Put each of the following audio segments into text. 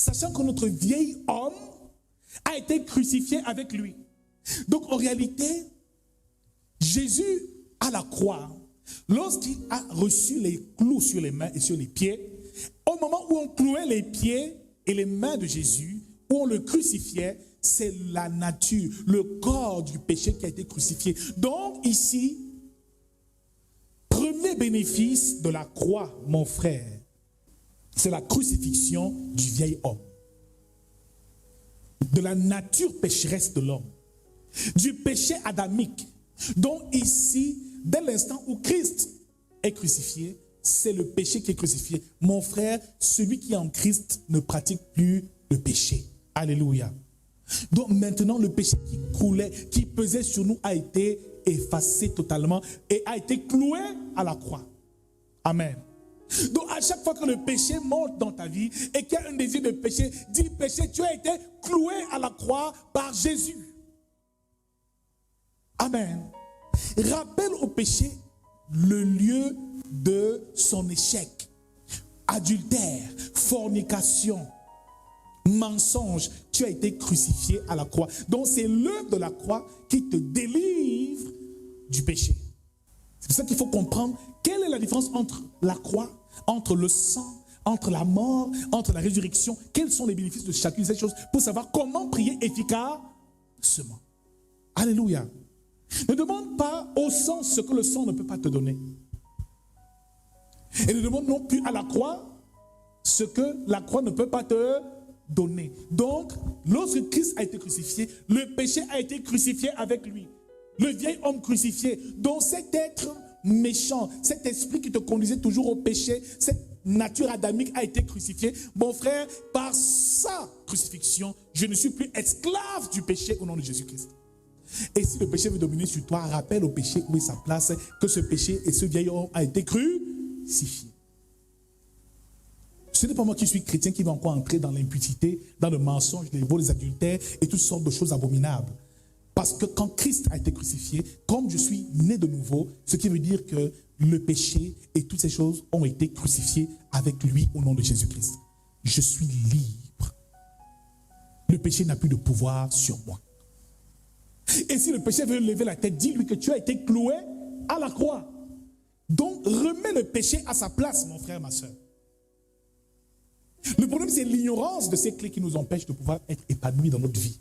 sachant que notre vieil homme a été crucifié avec lui. Donc en réalité, Jésus à la croix, lorsqu'il a reçu les clous sur les mains et sur les pieds, au moment où on clouait les pieds et les mains de Jésus, où on le crucifiait, c'est la nature, le corps du péché qui a été crucifié. Donc ici, premier bénéfice de la croix, mon frère, c'est la crucifixion du vieil homme, de la nature pécheresse de l'homme, du péché adamique. Donc ici, dès l'instant où Christ est crucifié, c'est le péché qui est crucifié. Mon frère, celui qui est en Christ ne pratique plus le péché. Alléluia. Donc maintenant, le péché qui coulait, qui pesait sur nous a été effacé totalement et a été cloué à la croix. Amen. Donc à chaque fois que le péché monte dans ta vie et qu'il y a un désir de péché, dis péché, tu as été cloué à la croix par Jésus. Amen. Rappelle au péché le lieu de son échec. Adultère, fornication, mensonge, tu as été crucifié à la croix. Donc c'est l'œuvre de la croix qui te délivre du péché. C'est pour ça qu'il faut comprendre quelle est la différence entre la croix, entre le sang, entre la mort, entre la résurrection. Quels sont les bénéfices de chacune de ces choses pour savoir comment prier efficacement. Alléluia. Ne demande pas au sang ce que le sang ne peut pas te donner. Et ne demande non plus à la croix ce que la croix ne peut pas te donner. Donc, lorsque Christ a été crucifié, le péché a été crucifié avec lui. Le vieil homme crucifié. Donc cet être méchant, cet esprit qui te conduisait toujours au péché, cette nature adamique a été crucifiée. Mon frère, par sa crucifixion, je ne suis plus esclave du péché au nom de Jésus-Christ. Et si le péché veut dominer sur toi, rappelle au péché où est sa place, que ce péché et ce vieil homme a été crucifié. Ce n'est pas moi qui suis chrétien qui va encore entrer dans l'impudicité, dans le mensonge, les vols, les adultères et toutes sortes de choses abominables. Parce que quand Christ a été crucifié, comme je suis né de nouveau, ce qui veut dire que le péché et toutes ces choses ont été crucifiées avec lui au nom de Jésus-Christ. Je suis libre. Le péché n'a plus de pouvoir sur moi. Et si le péché veut lever la tête, dis-lui que tu as été cloué à la croix. Donc remets le péché à sa place, mon frère, ma soeur. Le problème, c'est l'ignorance de ces clés qui nous empêchent de pouvoir être épanouis dans notre vie.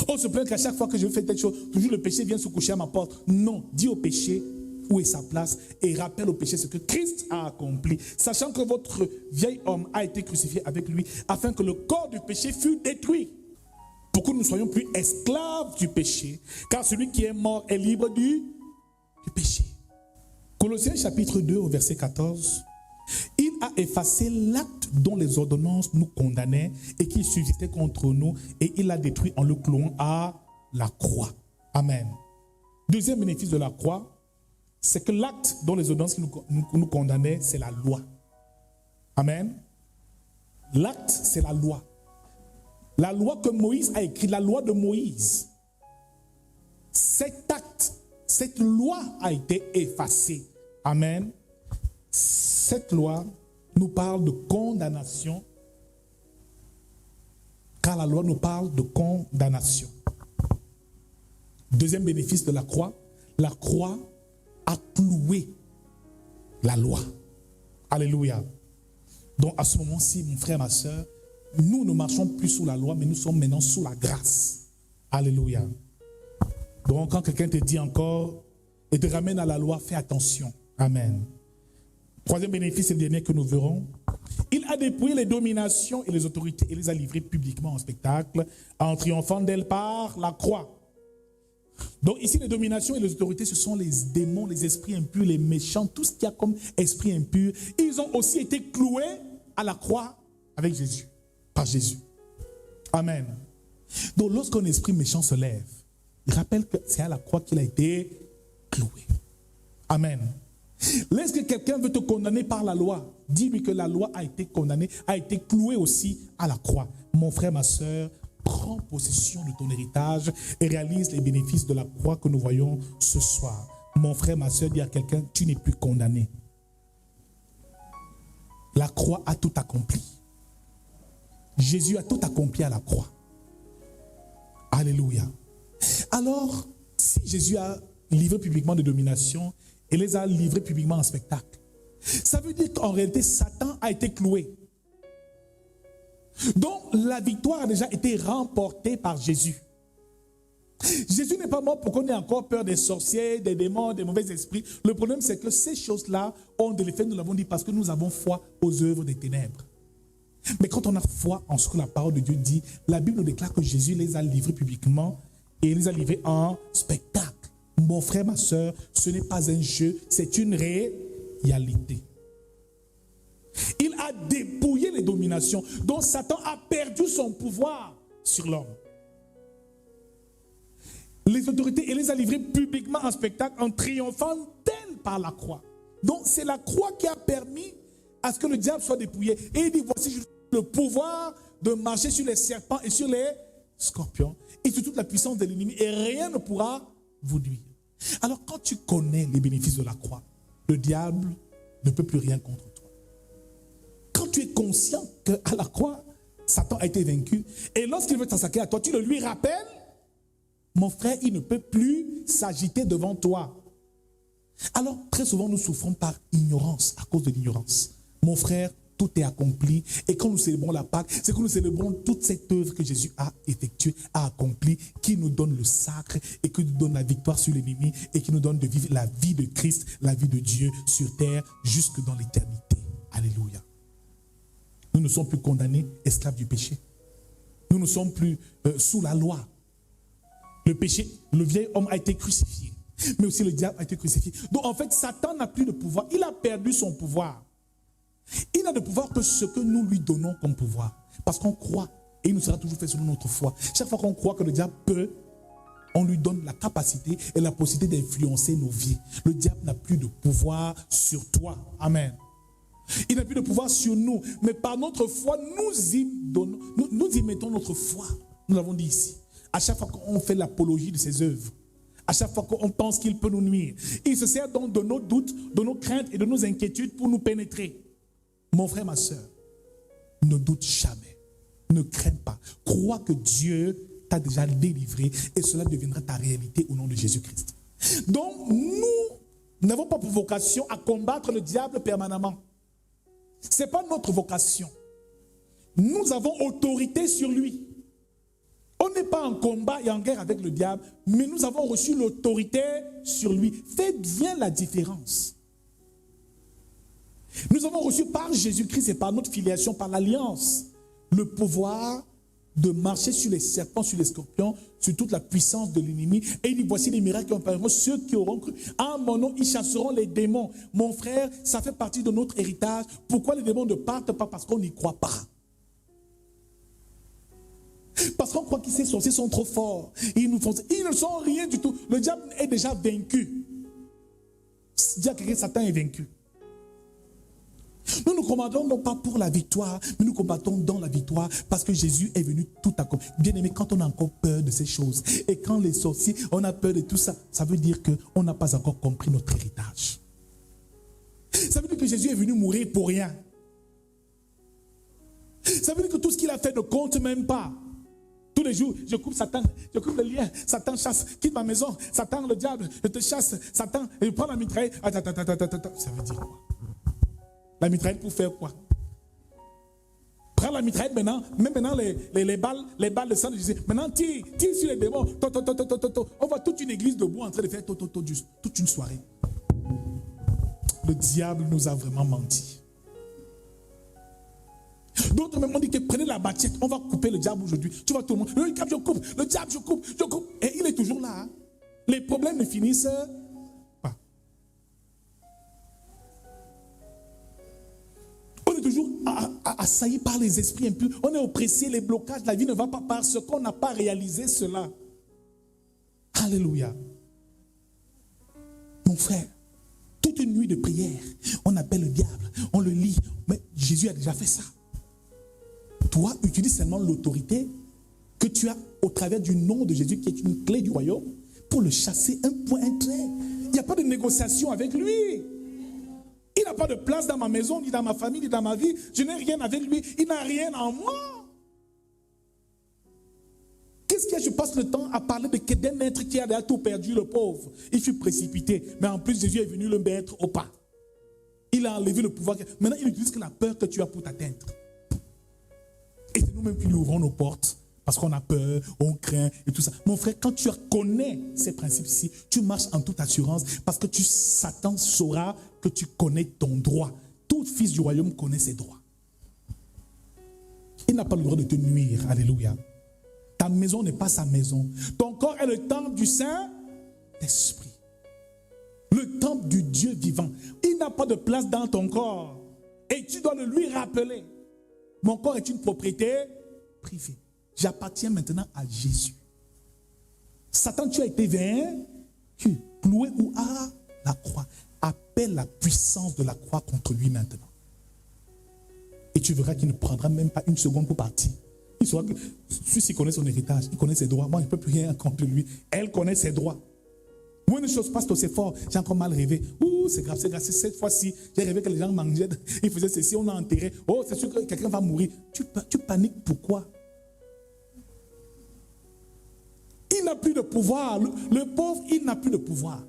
On se plaint qu'à chaque fois que je fais telle chose, toujours le péché vient se coucher à ma porte. Non, dis au péché où est sa place et rappelle au péché ce que Christ a accompli, sachant que votre vieil homme a été crucifié avec lui, afin que le corps du péché fût détruit, pour que nous ne soyons plus esclaves du péché, car celui qui est mort est libre du péché. Colossiens chapitre 2 au verset 14. Il a effacé l'acte dont les ordonnances nous condamnaient et qui subsistait contre nous, et il l'a détruit en le clouant à la croix. Amen. Deuxième bénéfice de la croix, c'est que l'acte dont les ordonnances nous condamnaient, c'est la loi. Amen. L'acte, c'est la loi. La loi que Moïse a écrite, la loi de Moïse. Cet acte, cette loi a été effacée. Amen. Cette loi nous parle de condamnation, car la loi nous parle de condamnation. Deuxième bénéfice de la croix a cloué la loi. Alléluia. Donc à ce moment-ci, mon frère, ma soeur, nous ne marchons plus sous la loi, mais nous sommes maintenant sous la grâce. Alléluia. Donc quand quelqu'un te dit encore et te ramène à la loi, fais attention. Amen. Troisième bénéfice et le dernier que nous verrons. Il a dépouillé les dominations et les autorités et les a livrées publiquement en spectacle en triomphant d'elles par la croix. Donc ici, les dominations et les autorités, ce sont les démons, les esprits impurs, les méchants, tout ce qu'il y a comme esprit impur. Ils ont aussi été cloués à la croix avec Jésus, par Jésus. Amen. Donc lorsqu'un esprit méchant se lève, il rappelle que c'est à la croix qu'il a été cloué. Amen. Lorsque quelqu'un veut te condamner par la loi, dis-lui que la loi a été condamnée, a été clouée aussi à la croix. Mon frère, ma soeur, prends possession de ton héritage et réalise les bénéfices de la croix que nous voyons ce soir. Mon frère, ma soeur, dis à quelqu'un, tu n'es plus condamné. La croix a tout accompli. Jésus a tout accompli à la croix. Alléluia. Alors, si Jésus a livré publiquement des dominations et les a livrés publiquement en spectacle, ça veut dire qu'en réalité, Satan a été cloué. Donc, la victoire a déjà été remportée par Jésus. Jésus n'est pas mort pour qu'on ait encore peur des sorciers, des démons, des mauvais esprits. Le problème, c'est que ces choses-là ont de l'effet, nous l'avons dit, parce que nous avons foi aux œuvres des ténèbres. Mais quand on a foi en ce que la parole de Dieu dit, la Bible nous déclare que Jésus les a livrés publiquement et les a livrés en spectacle. Mon frère, ma soeur, ce n'est pas un jeu, c'est une réalité. Il a dépouillé les dominations, donc Satan a perdu son pouvoir sur l'homme. Les autorités, il les a livrés publiquement en spectacle en triomphant d'elle par la croix. Donc c'est la croix qui a permis à ce que le diable soit dépouillé. Et il dit, voici le pouvoir de marcher sur les serpents et sur les scorpions et sur toute la puissance de l'ennemi, et rien ne pourra vous nuire. Alors quand tu connais les bénéfices de la croix, le diable ne peut plus rien contre toi. Quand tu es conscient qu'à la croix, Satan a été vaincu, et lorsqu'il veut t'attaquer à toi, tu le lui rappelles, mon frère, il ne peut plus s'agiter devant toi. Alors, très souvent, nous souffrons par ignorance, à cause de l'ignorance. Mon frère, tout est accompli. Et quand nous célébrons la Pâque, c'est que nous célébrons toute cette œuvre que Jésus a effectuée, a accomplie, qui nous donne le sacre et qui nous donne la victoire sur l'ennemi et qui nous donne de vivre la vie de Christ, la vie de Dieu sur terre jusque dans l'éternité. Alléluia. Nous ne sommes plus condamnés, esclaves du péché. Nous ne sommes plus sous la loi. Le péché, le vieil homme a été crucifié. Mais aussi le diable a été crucifié. Donc en fait, Satan n'a plus de pouvoir. Il a perdu son pouvoir. Il n'a de pouvoir que ce que nous lui donnons comme pouvoir. Parce qu'on croit. Et il nous sera toujours fait selon notre foi. Chaque fois qu'on croit que le diable peut, on lui donne la capacité et la possibilité d'influencer nos vies. Le diable n'a plus de pouvoir sur toi. Amen. Il n'a plus de pouvoir sur nous. Mais par notre foi, nous y mettons notre foi. Nous l'avons dit ici. À chaque fois qu'on fait l'apologie de ses œuvres, à chaque fois qu'on pense qu'il peut nous nuire, il se sert donc de nos doutes, de nos craintes et de nos inquiétudes pour nous pénétrer. Mon frère, ma soeur, ne doute jamais, ne crains pas, crois que Dieu t'a déjà délivré et cela deviendra ta réalité au nom de Jésus-Christ. Donc, nous n'avons pas pour vocation à combattre le diable permanemment. Ce n'est pas notre vocation. Nous avons autorité sur lui. On n'est pas en combat et en guerre avec le diable, mais nous avons reçu l'autorité sur lui. Faites bien la différence. Nous avons reçu par Jésus-Christ et par notre filiation, par l'alliance, le pouvoir de marcher sur les serpents, sur les scorpions, sur toute la puissance de l'ennemi. Et il dit, voici les miracles qui ont permis ceux qui auront cru. En mon nom, ils chasseront les démons. Mon frère, ça fait partie de notre héritage. Pourquoi les démons ne partent pas? Parce qu'on n'y croit pas. Parce qu'on croit que ces sorciers sont trop forts. Ils ne sont rien du tout. Le diable est déjà vaincu. Dis à quelqu'un, Satan est vaincu. Nous nous combattons non pas pour la victoire, mais nous combattons dans la victoire parce que Jésus est venu tout accomplir. Bien aimé, quand on a encore peur de ces choses et quand les sorciers, on a peur de tout ça, ça veut dire qu'on n'a pas encore compris notre héritage. Ça veut dire que Jésus est venu mourir pour rien. Ça veut dire que tout ce qu'il a fait ne compte même pas. Tous les jours, je coupe Satan, je coupe le lien, Satan chasse, quitte ma maison, Satan, le diable, je te chasse, Satan, et je prends la mitraille. Ça veut dire quoi? La mitraille pour faire quoi? Prends la mitraille maintenant, même maintenant les balles de sang de Jésus. Maintenant tire sur les démons. On voit toute une église debout en train de faire toute une soirée. Le diable nous a vraiment menti. D'autres même ont dit que prenez la machette, on va couper le diable aujourd'hui. Tu vois tout le monde, le diable je coupe. Et il est toujours là. Hein. Les problèmes ne finissent pas. On est toujours assailli par les esprits impurs. On est oppressé, les blocages, la vie ne va pas parce qu'on n'a pas réalisé cela. Alléluia. Mon frère, toute une nuit de prière, on appelle le diable, on le lit. Mais Jésus a déjà fait ça. Toi, utilise seulement l'autorité que tu as au travers du nom de Jésus qui est une clé du royaume pour le chasser un point, un trait. Il n'y a pas de négociation avec lui. Il n'a pas de place dans ma maison, ni dans ma famille, ni dans ma vie. Je n'ai rien avec lui. Il n'a rien en moi. passes le temps à parler d'un maître qui a déjà tout perdu, le pauvre. Il fut précipité. Mais en plus, Jésus est venu le mettre au pas. Il a enlevé le pouvoir. Maintenant, il utilise que la peur que tu as pour t'atteindre. Et c'est nous-mêmes qui lui ouvrons nos portes. Parce qu'on a peur, on craint et tout ça. Mon frère, quand tu connais ces principes-ci, tu marches en toute assurance parce que Satan saura que tu connais ton droit. Tout fils du royaume connaît ses droits. Il n'a pas le droit de te nuire. Alléluia. Ta maison n'est pas sa maison. Ton corps est le temple du Saint-Esprit. Le temple du Dieu vivant. Il n'a pas de place dans ton corps. Et tu dois le lui rappeler. Mon corps est une propriété privée. J'appartiens maintenant à Jésus. Satan, tu as été vaincu, cloué ou à la croix. Appelle la puissance de la croix contre lui maintenant. Et tu verras qu'il ne prendra même pas une seconde pour partir. Il saura que celui-ci connaît son héritage, il connaît ses droits. Moi, je ne peux plus rien contre lui. Elle connaît ses droits. Moi, une chose passe, c'est fort. J'ai encore mal rêvé. Ouh, c'est grave, c'est grave. Cette fois-ci, j'ai rêvé que les gens mangeaient. Ils faisaient ceci, on a enterré. Oh, c'est sûr que quelqu'un va mourir. Tu paniques pourquoi? Il n'a plus de pouvoir. Le pauvre, il n'a plus de pouvoir.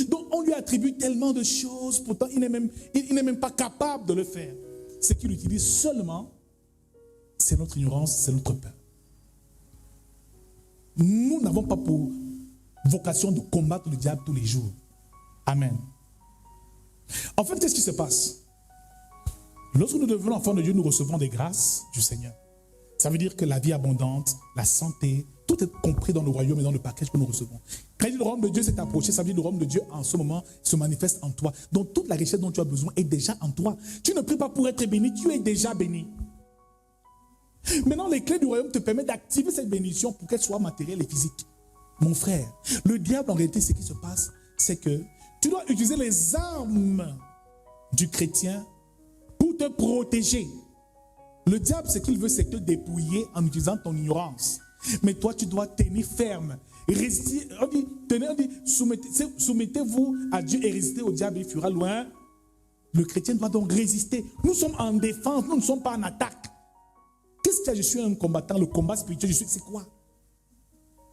Donc, on lui attribue tellement de choses. Pourtant, il n'est même pas capable de le faire. Ce qu'il utilise seulement, c'est notre ignorance, c'est notre peur. Nous n'avons pas pour vocation de combattre le diable tous les jours. Amen. En fait, qu'est-ce qui se passe? Lorsque nous devenons enfants de Dieu, nous recevons des grâces du Seigneur. Ça veut dire que la vie abondante, la santé, tout est compris dans le royaume et dans le package que nous recevons. Quand le royaume de Dieu s'est approché, ça veut dire que le royaume de Dieu en ce moment se manifeste en toi. Donc toute la richesse dont tu as besoin est déjà en toi. Tu ne pries pas pour être béni, tu es déjà béni. Maintenant, les clés du royaume te permettent d'activer cette bénédiction pour qu'elle soit matérielle et physique. Mon frère, le diable en réalité, ce qui se passe, c'est que tu dois utiliser les armes du chrétien pour te protéger. Le diable, ce qu'il veut, c'est te dépouiller en utilisant ton ignorance. Mais toi, tu dois tenir ferme. Restez, soumettez-vous à Dieu et résistez au diable, il fuira loin. Le chrétien doit donc résister. Nous sommes en défense, nous ne sommes pas en attaque. Qu'est-ce que je suis un combattant? Le combat spirituel, c'est quoi?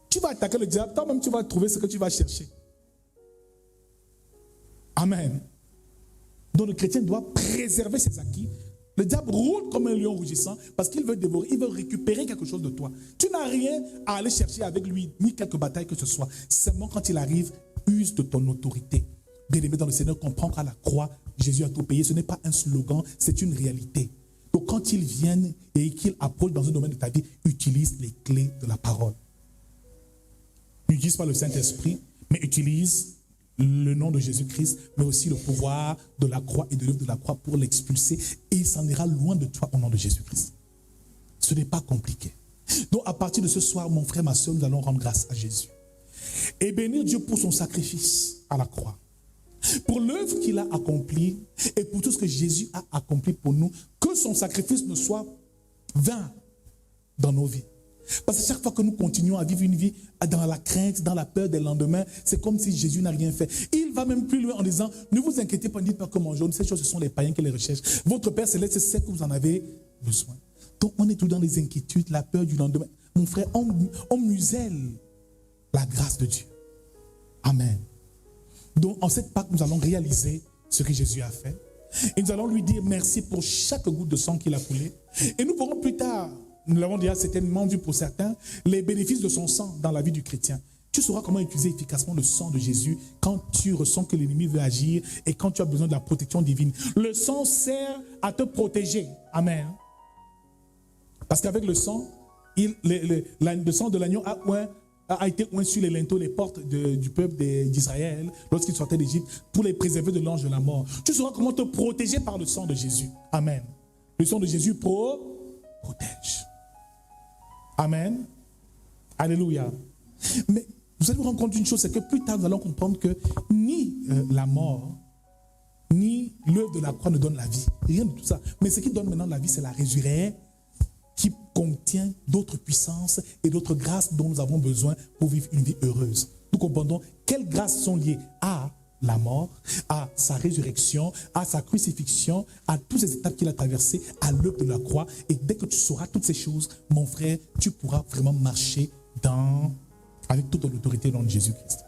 Tu vas attaquer le diable, toi-même tu vas trouver ce que tu vas chercher. Amen. Donc le chrétien doit préserver ses acquis. Le diable roule comme un lion rougissant parce qu'il veut dévorer, il veut récupérer quelque chose de toi. Tu n'as rien à aller chercher avec lui, ni quelque bataille que ce soit. Seulement quand il arrive, use de ton autorité. Bien-aimé dans le Seigneur, comprends qu'à la croix, Jésus a tout payé. Ce n'est pas un slogan, c'est une réalité. Donc quand ils viennent et qu'ils approchent dans un domaine de ta vie, utilise les clés de la parole. N'utilise pas le Saint-Esprit, mais utilise le nom de Jésus-Christ, mais aussi le pouvoir de la croix et de l'œuvre de la croix pour l'expulser. Et il s'en ira loin de toi au nom de Jésus-Christ. Ce n'est pas compliqué. Donc à partir de ce soir, mon frère, ma soeur, nous allons rendre grâce à Jésus. Et bénir Dieu pour son sacrifice à la croix. Pour l'œuvre qu'il a accomplie et pour tout ce que Jésus a accompli pour nous. Que son sacrifice ne soit vain dans nos vies. Parce que chaque fois que nous continuons à vivre une vie dans la crainte, dans la peur des lendemains, c'est comme si Jésus n'a rien fait. Il va même plus loin en disant, ne vous inquiétez pas, ne dites pas que mon jaune, ces choses, ce sont les païens qui les recherchent. Votre Père Céleste sait que vous en avez besoin. Donc on est tout dans les inquiétudes, la peur du lendemain. Mon frère, on muselle la grâce de Dieu. Amen. Donc en cette Pâque, nous allons réaliser ce que Jésus a fait. Et nous allons lui dire merci pour chaque goutte de sang qu'il a coulé. Et nous verrons plus tard, nous l'avons déjà certainement vu pour certains, les bénéfices de son sang dans la vie du chrétien. Tu sauras comment utiliser efficacement le sang de Jésus quand tu ressens que l'ennemi veut agir et quand tu as besoin de la protection divine. Le sang sert à te protéger. Amen. Parce qu'avec le sang, le sang de l'agneau a été oint sur les linteaux, les portes du peuple d'Israël lorsqu'ils sortaient d'Égypte pour les préserver de l'ange de la mort. Tu sauras comment te protéger par le sang de Jésus. Amen. Le sang de Jésus protège. Amen. Alléluia. Mais vous allez vous rendre compte d'une chose, c'est que plus tard nous allons comprendre que ni la mort, ni l'œuvre de la croix ne donne la vie. Rien de tout ça. Mais ce qui donne maintenant la vie, c'est la résurrection qui contient d'autres puissances et d'autres grâces dont nous avons besoin pour vivre une vie heureuse. Nous comprenons quelles grâces sont liées à la mort, à sa résurrection, à sa crucifixion, à toutes ces étapes qu'il a traversées, à l'œuvre de la croix. Et dès que tu sauras toutes ces choses, mon frère, tu pourras vraiment marcher avec toute l'autorité dans Jésus-Christ.